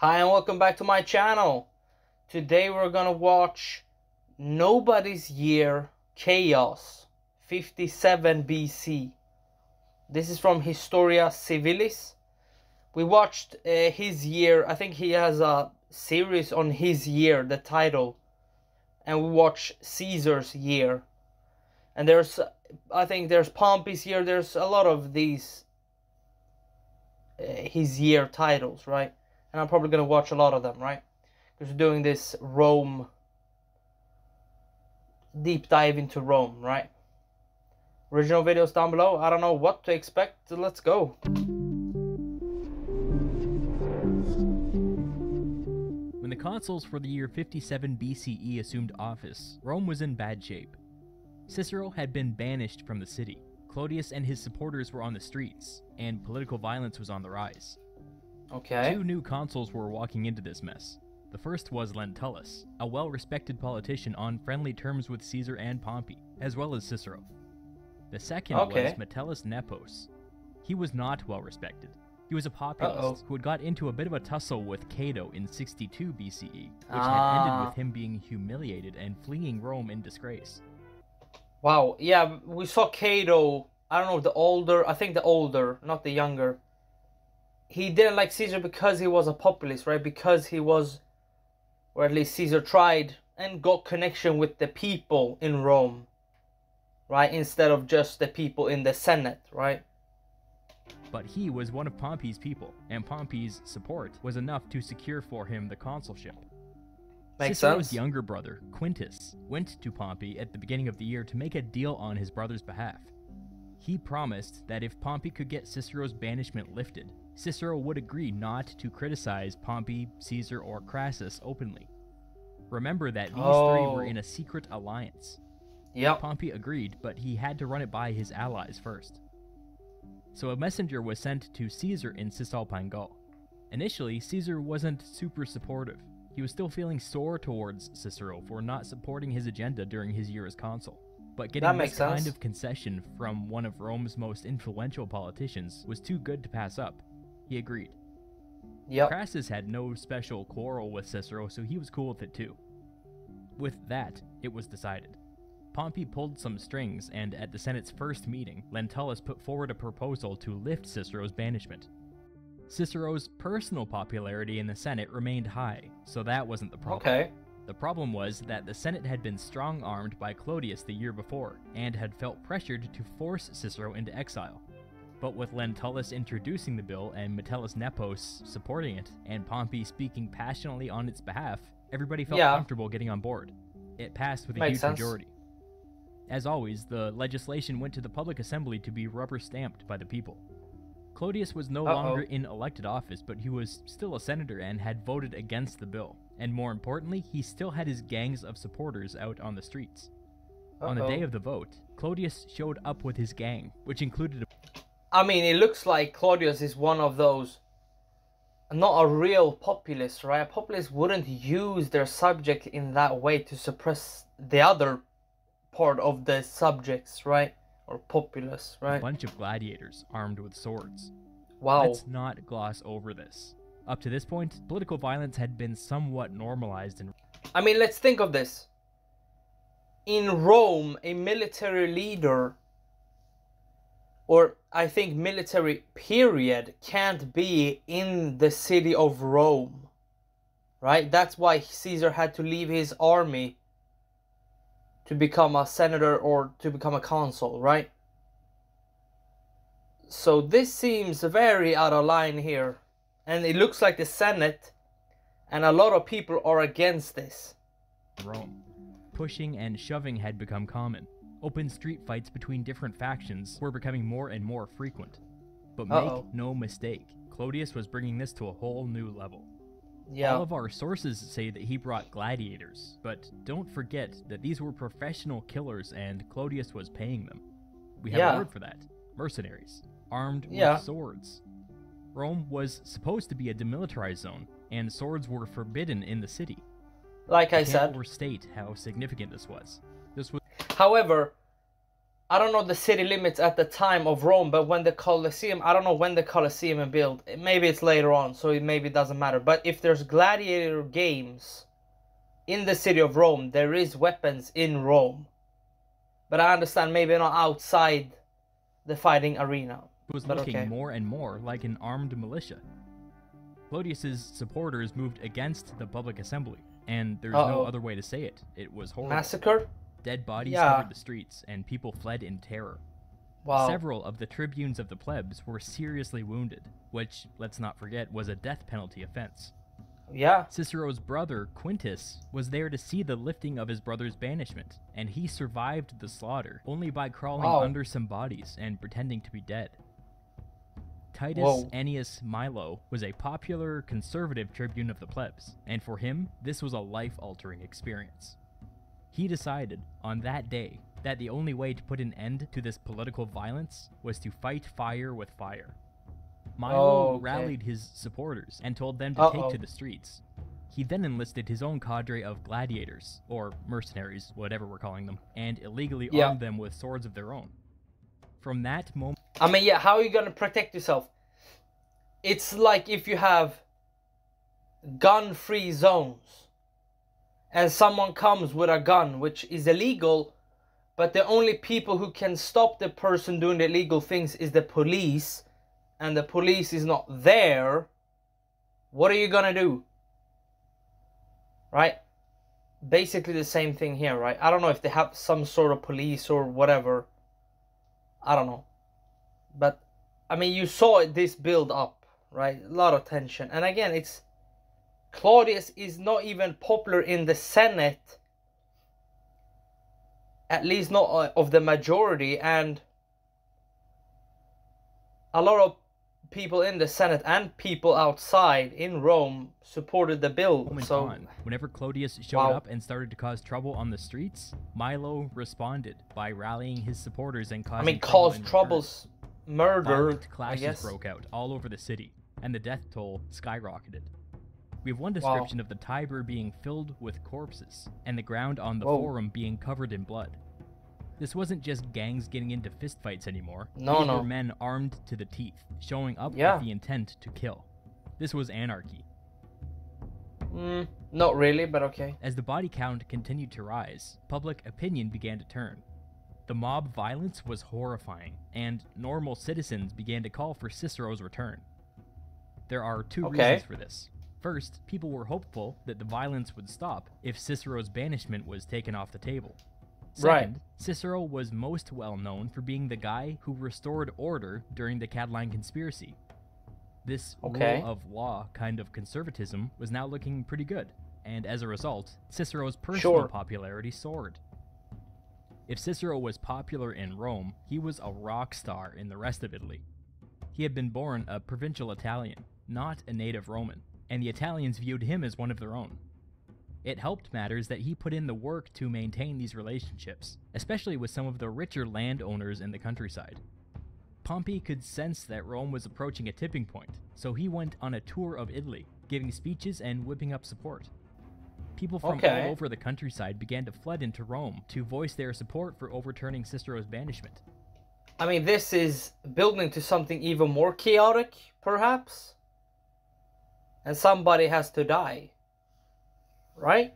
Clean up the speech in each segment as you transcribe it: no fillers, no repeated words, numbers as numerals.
Hi and welcome back to my channel. Today we're gonna watch Nobody's Year Chaos 57 BC. This is from Historia Civilis. We watched his year. I think he has a series on his year, the title. And we watched Caesar's year. And I think there's Pompey's year. There's a lot of these his year titles, right? And I'm probably going to watch a lot of them, right? Because we're doing this Rome, deep dive into Rome, right? Original videos down below. I don't know what to expect. So let's go. When the consuls for the year 57 BCE assumed office, Rome was in bad shape. Cicero had been banished from the city. Clodius and his supporters were on the streets, and political violence was on the rise. Okay. Two new consuls were walking into this mess. The first was Lentulus, a well-respected politician on friendly terms with Caesar and Pompey, as well as Cicero. The second was Metellus Nepos. He was not well-respected. He was a populist who had got into a bit of a tussle with Cato in 62 BCE, which had ended with him being humiliated and fleeing Rome in disgrace. Wow, yeah, we saw Cato, I don't know, I think the older, not the younger. He didn't like Caesar because he was a populist, right? Because he was, or at least Caesar tried and got connection with the people in Rome, right? Instead of just the people in the Senate, right? But he was one of Pompey's people, and Pompey's support was enough to secure for him the consulship. Makes Cicero's sense. younger brother, Quintus, went to Pompey at the beginning of the year to make a deal on his brother's behalf. He promised that if Pompey could get Cicero's banishment lifted, Cicero would agree not to criticize Pompey, Caesar, or Crassus openly. Remember that these three were in a secret alliance. Yep. Pompey agreed, but he had to run it by his allies first. So a messenger was sent to Caesar in Cisalpine Gaul. Initially, Caesar wasn't super supportive. He was still feeling sore towards Cicero for not supporting his agenda during his year as consul. But getting this kind of concession from one of Rome's most influential politicians was too good to pass up. He agreed. Yep. Crassus had no special quarrel with Cicero, so he was cool with it too. With that, it was decided. Pompey pulled some strings, and at the Senate's first meeting, Lentulus put forward a proposal to lift Cicero's banishment. Cicero's personal popularity in the Senate remained high, so that wasn't the problem. Okay. The problem was that the Senate had been strong-armed by Clodius the year before, and had felt pressured to force Cicero into exile. But with Lentulus introducing the bill and Metellus Nepos supporting it, and Pompey speaking passionately on its behalf, everybody felt comfortable getting on board. It passed with a huge majority. As always, the legislation went to the public assembly to be rubber-stamped by the people. Clodius was no longer in elected office, but he was still a senator and had voted against the bill. And more importantly, he still had his gangs of supporters out on the streets. On the day of the vote, Clodius showed up with his gang, which included I mean, it looks like Claudius is one of those, not a real populist, right? A populist wouldn't use their subject in that way to suppress the other part of the subjects, right? Or populace, right? A bunch of gladiators armed with swords. Wow. Let's not gloss over this. Up to this point, political violence had been somewhat normalized in... I mean, let's think of this. In Rome, a military leader, or I think military period, can't be in the city of Rome, right? That's why Caesar had to leave his army to become a senator or to become a consul, right? So this seems very out of line here. And it looks like the Senate and a lot of people are against this. Rome. Pushing and shoving had become common. Open street fights between different factions were becoming more and more frequent. But make no mistake, Clodius was bringing this to a whole new level. Yeah. All of our sources say that he brought gladiators, but don't forget that these were professional killers and Clodius was paying them. We have a word for that. Mercenaries. Armed with swords. Rome was supposed to be a demilitarized zone, and swords were forbidden in the city. Like I can't said. overstate how significant this was. However, I don't know the city limits at the time of Rome, but when the Colosseum, I don't know when the Colosseum is built. Maybe it's later on, so it maybe doesn't matter. But if there's gladiator games in the city of Rome, there is weapons in Rome. But I understand maybe not outside the fighting arena. It was but looking okay. more and more like an armed militia. Clodius's supporters moved against the public assembly, and there's no other way to say it. It was horrible. Massacre? Dead bodies covered the streets, and people fled in terror. Wow. Several of the tribunes of the plebs were seriously wounded, which, let's not forget, was a death penalty offense. Yeah. Cicero's brother, Quintus, was there to see the lifting of his brother's banishment, and he survived the slaughter only by crawling under some bodies and pretending to be dead. Titus Annius Milo was a popular, conservative tribune of the plebs, and for him, this was a life-altering experience. He decided, on that day, that the only way to put an end to this political violence was to fight fire with fire. Milo rallied his supporters and told them to take to the streets. He then enlisted his own cadre of gladiators, or mercenaries, whatever we're calling them, and illegally armed them with swords of their own. From that moment... I mean, yeah, how are you going to protect yourself? It's like if you have gun-free zones, and someone comes with a gun, which is illegal, but the only people who can stop the person doing the illegal things is the police, and the police is not there, what are you gonna do? Right? Basically the same thing here, right? I don't know if they have some sort of police or whatever. I don't know. But, I mean, you saw this build up, right? A lot of tension. And again, it's... Claudius is not even popular in the Senate, at least not of the majority, and a lot of people in the Senate and people outside in Rome supported the bill. Whenever Claudius showed up and started to cause trouble on the streets, Milo responded by rallying his supporters and causing troubles, murder. Violent clashes broke out all over the city, and the death toll skyrocketed. We have one description of the Tiber being filled with corpses, and the ground on the Forum being covered in blood. This wasn't just gangs getting into fistfights anymore. These were men armed to the teeth, showing up with the intent to kill. This was anarchy. Not really, but okay. As the body count continued to rise, public opinion began to turn. The mob violence was horrifying, and normal citizens began to call for Cicero's return. There are two reasons for this. First, people were hopeful that the violence would stop if Cicero's banishment was taken off the table. Second, Cicero was most well known for being the guy who restored order during the Catiline conspiracy. This rule of law kind of conservatism was now looking pretty good, and as a result, Cicero's personal popularity soared. If Cicero was popular in Rome, he was a rock star in the rest of Italy. He had been born a provincial Italian, not a native Roman, and the Italians viewed him as one of their own. It helped matters that he put in the work to maintain these relationships, especially with some of the richer landowners in the countryside. Pompey could sense that Rome was approaching a tipping point, so he went on a tour of Italy, giving speeches and whipping up support. People from all over the countryside began to flood into Rome to voice their support for overturning Cicero's banishment. I mean, this is building to something even more chaotic, perhaps? And somebody has to die, right?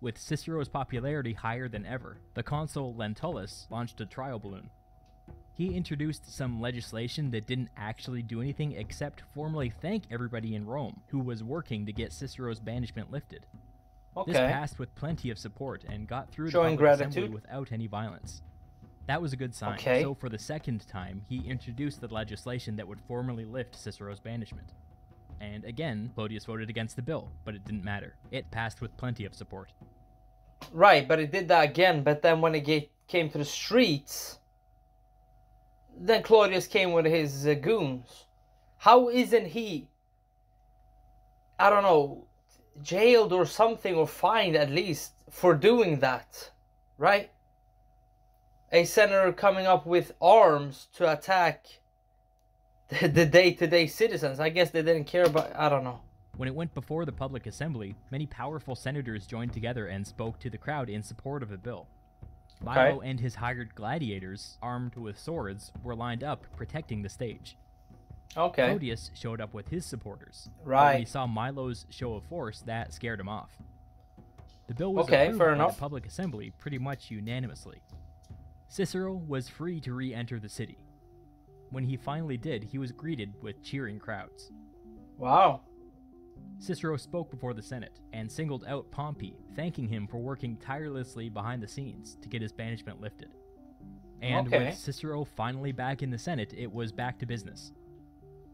With Cicero's popularity higher than ever, the consul Lentulus launched a trial balloon. He introduced some legislation that didn't actually do anything except formally thank everybody in Rome who was working to get Cicero's banishment lifted. This passed with plenty of support and got through the public assembly without any violence. That was a good sign, so for the second time, he introduced the legislation that would formally lift Cicero's banishment. And again, Clodius voted against the bill, but it didn't matter. It passed with plenty of support. Right, but it did that again, but then when it came to the streets, then Claudius came with his goons. How isn't he, I don't know, jailed or something, or fined at least, for doing that, right? A senator coming up with arms to attack the day-to-day citizens. I guess they didn't care about, I don't know. When it went before the public assembly, many powerful senators joined together and spoke to the crowd in support of the bill. Milo and his hired gladiators, armed with swords, were lined up protecting the stage. Okay. Clodius showed up with his supporters. Right. But when he saw Milo's show of force, that scared him off. The bill was Okay, approved fair by enough. the public assembly pretty much unanimously. Cicero was free to re-enter the city. When he finally did, he was greeted with cheering crowds. Wow. Cicero spoke before the Senate and singled out Pompey, thanking him for working tirelessly behind the scenes to get his banishment lifted. And with Cicero finally back in the Senate, it was back to business.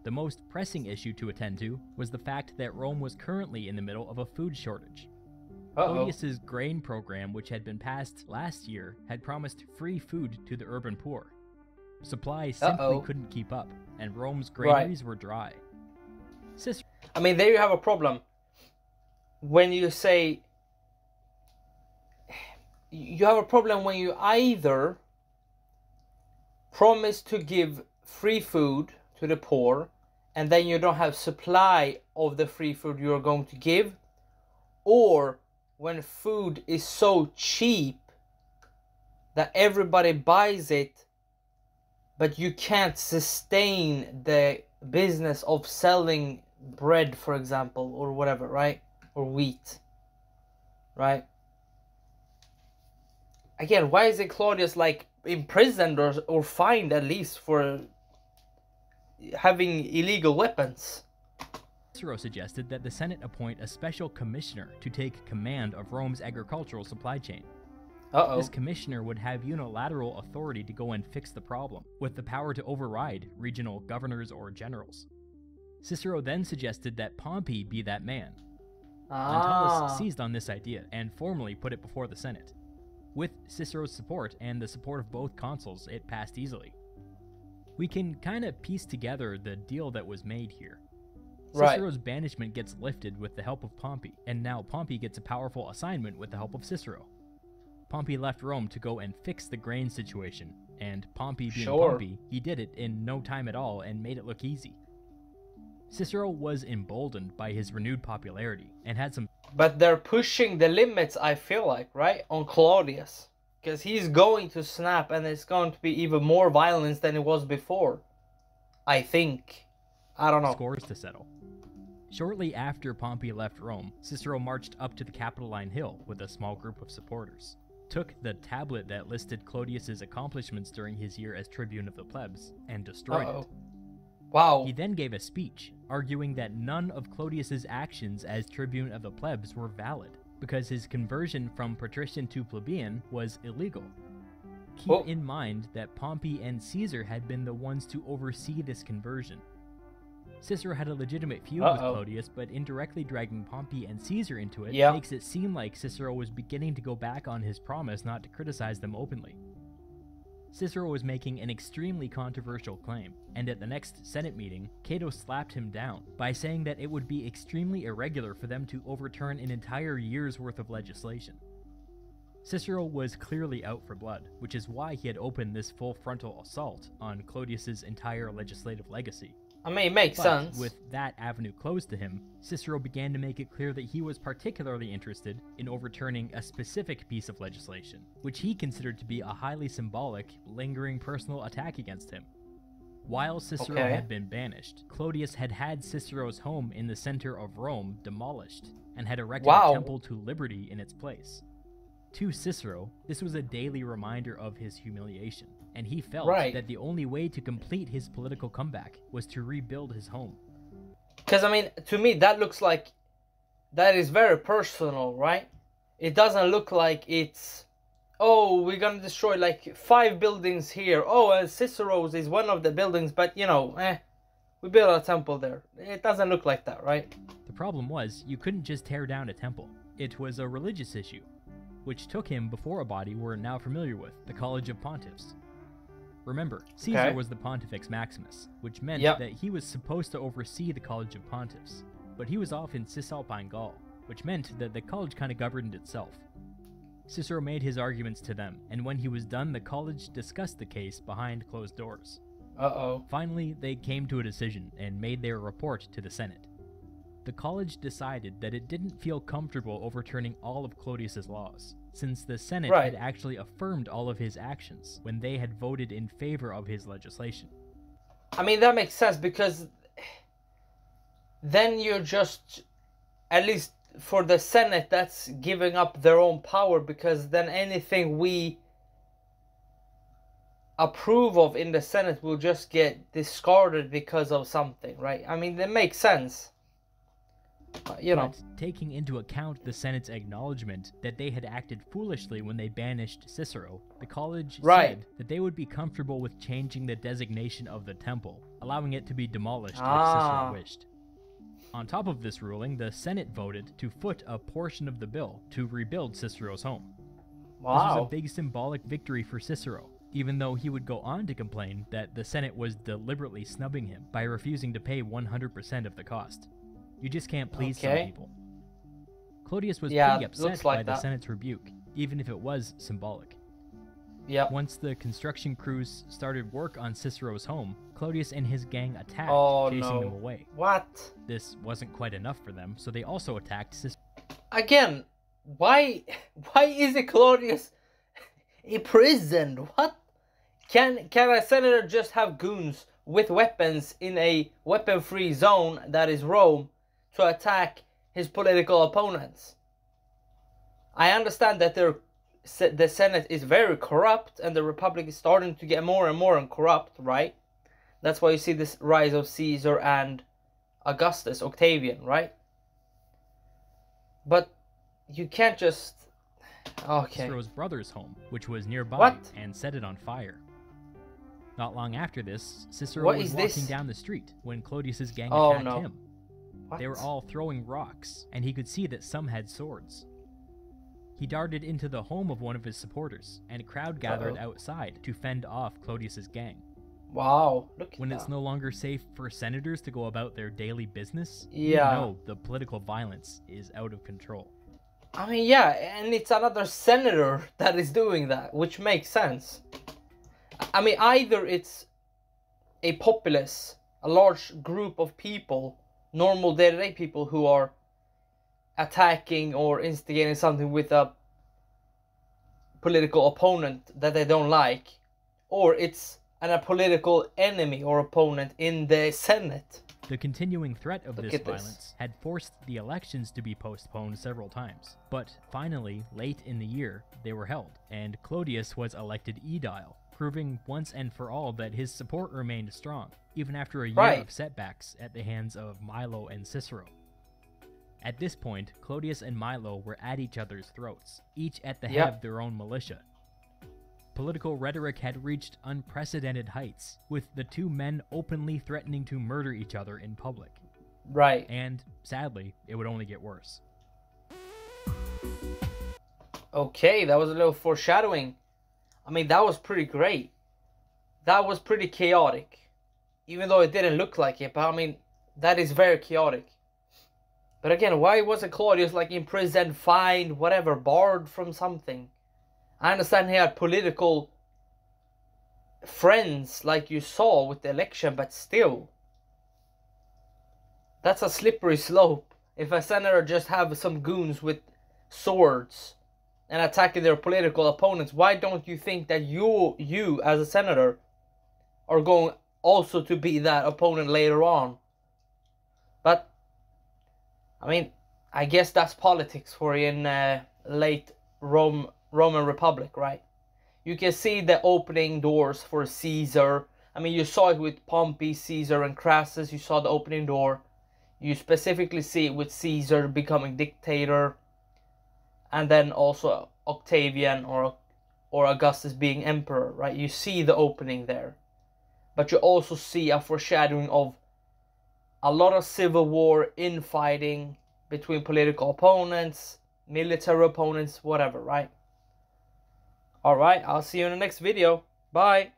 The most pressing issue to attend to was the fact that Rome was currently in the middle of a food shortage. Clodius's grain program, which had been passed last year, had promised free food to the urban poor. Supply simply couldn't keep up, and Rome's granaries were dry. I mean, there you have a problem. When you say... You have a problem when you either promise to give free food to the poor, and then you don't have supply of the free food you're going to give, or when food is so cheap that everybody buys it, but you can't sustain the business of selling bread, for example, or whatever, right? Or wheat, right? Again, why isn't Claudius like imprisoned or fined at least for having illegal weapons? Cicero suggested that the Senate appoint a special commissioner to take command of Rome's agricultural supply chain. This commissioner would have unilateral authority to go and fix the problem, with the power to override regional governors or generals. Cicero then suggested that Pompey be that man. Lentulus seized on this idea and formally put it before the Senate. With Cicero's support and the support of both consuls, it passed easily. We can kind of piece together the deal that was made here. Cicero's banishment gets lifted with the help of Pompey, and now Pompey gets a powerful assignment with the help of Cicero. Pompey left Rome to go and fix the grain situation, and Pompey being Pompey, he did it in no time at all and made it look easy. Cicero was emboldened by his renewed popularity and had some... But they're pushing the limits, I feel like, right? On Claudius. Because he's going to snap and it's going to be even more violence than it was before. I think. I don't know. Scores to settle. Shortly after Pompey left Rome, Cicero marched up to the Capitoline Hill with a small group of supporters, took the tablet that listed Clodius's accomplishments during his year as tribune of the plebs, and destroyed it. Wow. He then gave a speech, arguing that none of Clodius's actions as tribune of the plebs were valid, because his conversion from patrician to plebeian was illegal. Keep in mind that Pompey and Caesar had been the ones to oversee this conversion. Cicero had a legitimate feud with Clodius, but indirectly dragging Pompey and Caesar into it makes it seem like Cicero was beginning to go back on his promise not to criticize them openly. Cicero was making an extremely controversial claim, and at the next Senate meeting, Cato slapped him down by saying that it would be extremely irregular for them to overturn an entire year's worth of legislation. Cicero was clearly out for blood, which is why he had opened this full frontal assault on Clodius's entire legislative legacy. I mean, it makes sense. With that avenue closed to him, Cicero began to make it clear that he was particularly interested in overturning a specific piece of legislation, which he considered to be a highly symbolic, lingering personal attack against him. While Cicero had been banished, Clodius had had Cicero's home in the center of Rome demolished, and had erected a temple to liberty in its place. To Cicero, this was a daily reminder of his humiliation, and he felt that the only way to complete his political comeback was to rebuild his home. Because, I mean, to me, that looks like... that is very personal, right? It doesn't look like it's... oh, we're gonna destroy, like, 5 buildings here. Oh, Cicero's is one of the buildings, but, you know, we built a temple there. It doesn't look like that, right? The problem was, you couldn't just tear down a temple. It was a religious issue, which took him before a body we're now familiar with, the College of Pontiffs. Remember, Caesar was the Pontifex Maximus, which meant that he was supposed to oversee the College of Pontiffs, but he was off in Cisalpine Gaul, which meant that the college kind of governed itself. Cicero made his arguments to them, and when he was done, the college discussed the case behind closed doors. Finally, they came to a decision and made their report to the Senate. The college decided that it didn't feel comfortable overturning all of Clodius's laws, since the Senate had actually affirmed all of his actions when they had voted in favor of his legislation. I mean, that makes sense, because then you're just, at least for the Senate, that's giving up their own power, because then anything we approve of in the Senate will just get discarded because of something, right? I mean, that makes sense. You know. But taking into account the Senate's acknowledgement that they had acted foolishly when they banished Cicero, the college said that they would be comfortable with changing the designation of the temple, allowing it to be demolished if Cicero wished. On top of this ruling, the Senate voted to foot a portion of the bill to rebuild Cicero's home. Wow. This was a big symbolic victory for Cicero, even though he would go on to complain that the Senate was deliberately snubbing him by refusing to pay 100% of the cost. You just can't please some people. Clodius was pretty upset by the Senate's rebuke, even if it was symbolic. Once the construction crews started work on Cicero's home, Clodius and his gang attacked, chasing them away. What? This wasn't quite enough for them, so they also attacked Cicero. Again, why is it Clodius imprisoned? What? Can a senator just have goons with weapons in a weapon-free zone that is Rome to attack his political opponents? I understand that the Senate is very corrupt and the Republic is starting to get more and more corrupt, right? That's why you see this rise of Caesar and Augustus, Octavian, right? But you can't just... Okay. Cicero's brother's home, which was nearby, and set it on fire. Not long after this, Cicero was walking down the street when Clodius's gang attacked him. They were all throwing rocks, and he could see that some had swords. He darted into the home of one of his supporters, and a crowd gathered outside to fend off Clodius's gang. Wow, look at When it's no longer safe for senators to go about their daily business, you know the political violence is out of control. I mean, yeah, and it's another senator that is doing that, which makes sense. I mean, either it's a populace, a large group of people, normal day-to-day people who are attacking or instigating something with a political opponent that they don't like, or it's a political enemy or opponent in the Senate. The continuing threat of this violence had forced the elections to be postponed several times, but finally, late in the year, they were held, and Clodius was elected aedile, proving once and for all that his support remained strong, even after a year of setbacks at the hands of Milo and Cicero. At this point, Clodius and Milo were at each other's throats, each at the head of their own militia. Political rhetoric had reached unprecedented heights, with the two men openly threatening to murder each other in public. Right. And, sadly, it would only get worse. Okay, that was a little foreshadowing. I mean, that was pretty great. That was pretty chaotic. Even though it didn't look like it, but I mean, that is very chaotic. But again, why wasn't Claudius like imprisoned, fined, whatever, barred from something? I understand he had political friends like you saw with the election, but still. That's a slippery slope. If a senator just have some goons with swords and attacking their political opponents, why don't you think that you as a senator are going also to be that opponent later on? But I mean, I guess that's politics for you in late Roman Republic, right? You can see the opening doors for Caesar. I mean, you saw it with Pompey, Caesar, and Crassus. You saw the opening door. You specifically see it with Caesar becoming dictator, and then also Octavian or Augustus being emperor, right? You see the opening there. But you also see a foreshadowing of a lot of civil war, infighting between political opponents, military opponents, whatever, right? Alright, I'll see you in the next video. Bye!